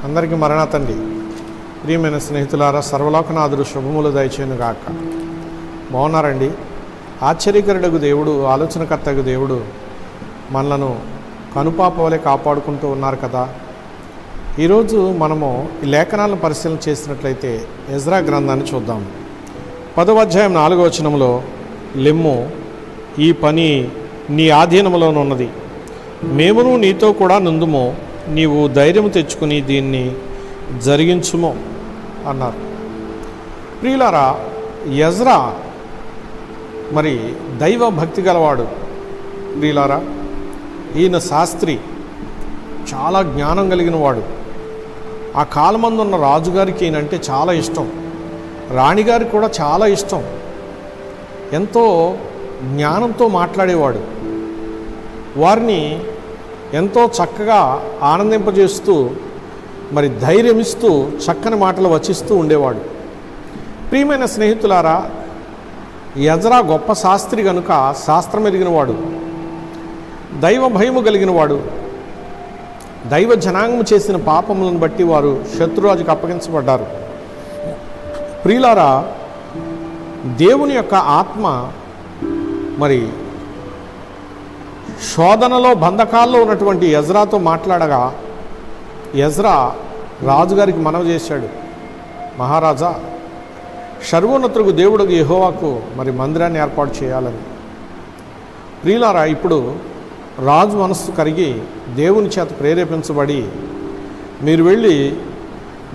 అందరికీ మరణాతండి. ప్రియమైన స్నేహితులారా, సర్వలోకనాథుడు శుభములు దయచేయునుగాక. బాగున్నారండి? ఆశ్చర్యకరుడగు దేవుడు, ఆలోచనకర్తగు దేవుడు మనలను కనుపాప వలె కాపాడుకుంటూ ఉన్నారు కదా. ఈరోజు మనము ఈ లేఖనాలను పరిశీలన చేసినట్లయితే ఎజ్రా గ్రంథాన్ని చూద్దాం. 10వ అధ్యాయం 4వ వచనంలో, లెమ్ము, ఈ పని నీ ఆధీనములోనున్నది, మేమును నీతో కూడా నుందుము, నీవు ధైర్యము తెచ్చుకుని దీన్ని జరిగించుము అన్నారు. ప్రియులారా, ఎజ్రా మరి దైవ భక్తి గలవాడు. ప్రియులారా, ఈయన శాస్త్రి, చాలా జ్ఞానం కలిగిన వాడు. ఆ కాలమందున్న రాజుగారికి ఈయనంటే చాలా ఇష్టం, రాణిగారికి కూడా చాలా ఇష్టం. ఎంతో జ్ఞానంతో మాట్లాడేవాడు. వారిని ఎంతో చక్కగా ఆనందింపజేస్తూ, మరి ధైర్యమిస్తూ, చక్కని మాటలు వచిస్తూ ఉండేవాడు. ప్రియమైన స్నేహితులారా, ఎజ్రా గొప్ప శాస్త్రి కనుక శాస్త్రం ఎరిగినవాడు, దైవ భయము కలిగినవాడు. దైవ జనాంగము చేసిన పాపములను బట్టి వారు శత్రురాజుకు అప్పగించబడ్డారు. ప్రియులారా, దేవుని యొక్క ఆత్మ మరి శోధనలో, బంధకాల్లో ఉన్నటువంటి ఎజ్రాతో మాట్లాడగా, ఎజ్రా రాజుగారికి మనవి చేశాడు, మహారాజా, సర్వోన్నతులకు దేవుడికి యెహోవాకు మరి మందిరాన్ని ఏర్పాటు చేయాలని. ప్రియులారా, ఇప్పుడు రాజు మనస్సు కరిగి దేవుని చేత ప్రేరేపించబడి, మీరు వెళ్ళి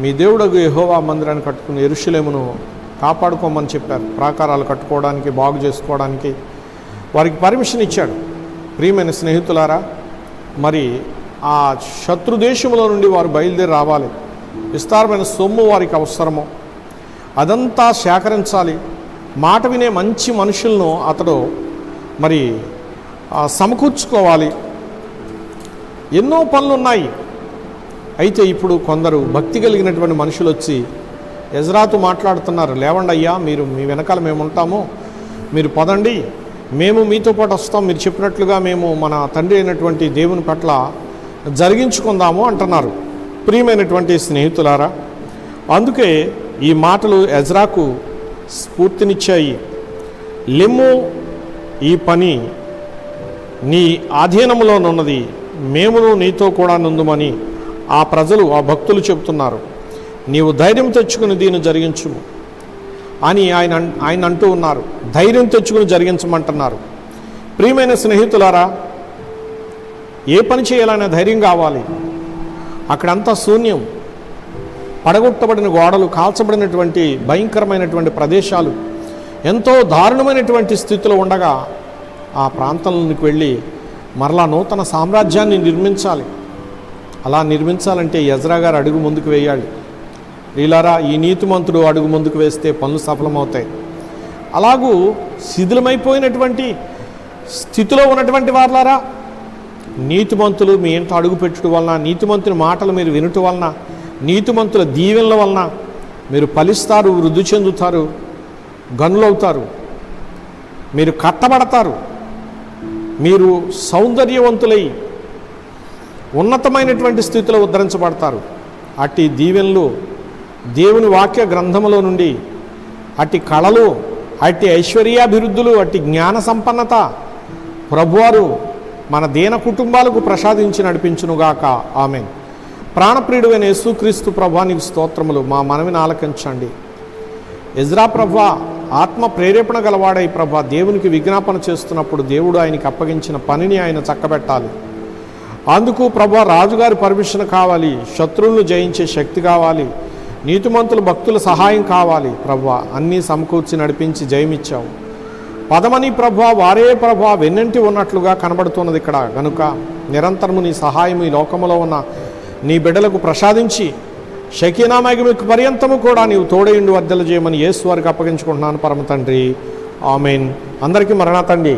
మీ దేవుడకు యెహోవా మందిరాన్ని కట్టుకుని యెరూషలేమును కాపాడుకోమని చెప్పారు. ప్రాకారాలు కట్టుకోవడానికి, బాగు చేసుకోవడానికి వారికి పర్మిషన్ ఇచ్చాడు. ప్రియమైన స్నేహితులారా, మరి ఆ శత్రు దేశంలో నుండి వారు బయలుదేరి రావాలి. విస్తారమైన సొమ్ము వారికి అవసరము, అదంతా సేకరించాలి. మాట వినే మంచి మనుషులను అతడు మరి సమకూర్చుకోవాలి. ఎన్నో పనులు ఉన్నాయి. అయితే ఇప్పుడు కొందరు భక్తి కలిగినటువంటి మనుషులు వచ్చి ఎజ్రాతో మాట్లాడుతున్నారు, లేవండి అయ్యా, మీరు మీ వెనకాల మేము ఉంటాము, మీరు పదండి, మేము మీతో పాటు వస్తాం, మీరు చెప్పినట్లుగా మేము మన తండ్రి అయినటువంటి దేవుని పట్ల జరిగించుకుందాము అంటున్నారు. ప్రియమైనటువంటి స్నేహితులారా, అందుకే ఈ మాటలు ఎజ్రాకు స్ఫూర్తినిచ్చాయి. లెమ్ము, ఈ పని నీ ఆధీనంలోనున్నది, మేమును నీతో కూడా నుందుమని ఆ ప్రజలు, ఆ భక్తులు చెబుతున్నారు. నీవు ధైర్యం తెచ్చుకుని దీన్ని జరిగించుము అని ఆయన అంటూ ఉన్నారు. ధైర్యం తెచ్చుకుని జరిగించమంటున్నారు. ప్రియమైన స్నేహితులారా, ఏ పని చేయాలనే ధైర్యం కావాలి. అక్కడంతా శూన్యం, పడగొట్టబడిన గోడలు, కాల్చబడినటువంటి భయంకరమైనటువంటి ప్రదేశాలు, ఎంతో దారుణమైనటువంటి స్థితిలో ఉండగా ఆ ప్రాంతంలోకి వెళ్ళి మరలా నూతన సామ్రాజ్యాన్ని నిర్మించాలి. అలా నిర్మించాలంటే ఎజ్రా గారు అడుగు ముందుకు వేయాలి. వీళ్ళారా, ఈ నీతిమంతుడు అడుగు ముందుకు వేస్తే పనులు సఫలమవుతాయి. అలాగూ శిథిలమైపోయినటువంటి స్థితిలో ఉన్నటువంటి వారులారా, నీతిమంతులు మీ ఇంట అడుగు పెట్టుట వలన, నీతిమంతుని మాటలు మీరు వినుట వలన, నీతిమంతుల దీవెనల వలన మీరు ఫలిస్తారు, వృద్ధి చెందుతారు, గనులవుతారు, మీరు కట్టబడతారు, మీరు సౌందర్యవంతులై ఉన్నతమైనటువంటి స్థితిలో ఉద్ధరించబడతారు. అట్టి దీవెనలు దేవుని వాక్య గ్రంథములో నుండి, అట్టి కళలు, అట్టి ఐశ్వర్యాభివృద్ధులు, అట్టి జ్ఞాన సంపన్నత ప్రభువారు మన దీన కుటుంబాలకు ప్రసాదించి నడిపించునుగాక. ఆమేన్. ప్రాణప్రియుడైన యేసుక్రీస్తు ప్రభువానికి స్తోత్రములు. మా మనవిని ఆలకించండి. ఎజ్రా ప్రభువా ఆత్మ ప్రేరేపణ గలవాడై ప్రభా దేవునికి విజ్ఞాపన చేస్తున్నప్పుడు దేవుడు ఆయనకి అప్పగించిన పనిని ఆయన చక్కబెట్టాలి. అందుకు ప్రభా రాజుగారి పర్మిషన్ కావాలి, శత్రువులను జయించే శక్తి కావాలి, నీతిమంతుల భక్తుల సహాయం కావాలి. ప్రభువా అన్నీ సమకూర్చి నడిపించి జయమిచ్చావు. పదమని ప్రభువా వారే ప్రభువా వెన్నంటి ఉన్నట్లుగా కనబడుతున్నది ఇక్కడ. కనుక నిరంతరము నీ సహాయం ఈ లోకములో ఉన్న నీ బిడ్డలకు ప్రసాదించి షకీనా మహిమకు పర్యంతము కూడా నీవు తోడయుండి వర్ధలు చేయమని యేసు వారికి అప్పగించుకుంటున్నాను పరమ తండ్రి. ఆమేన్. అందరికీ మరణాతండి.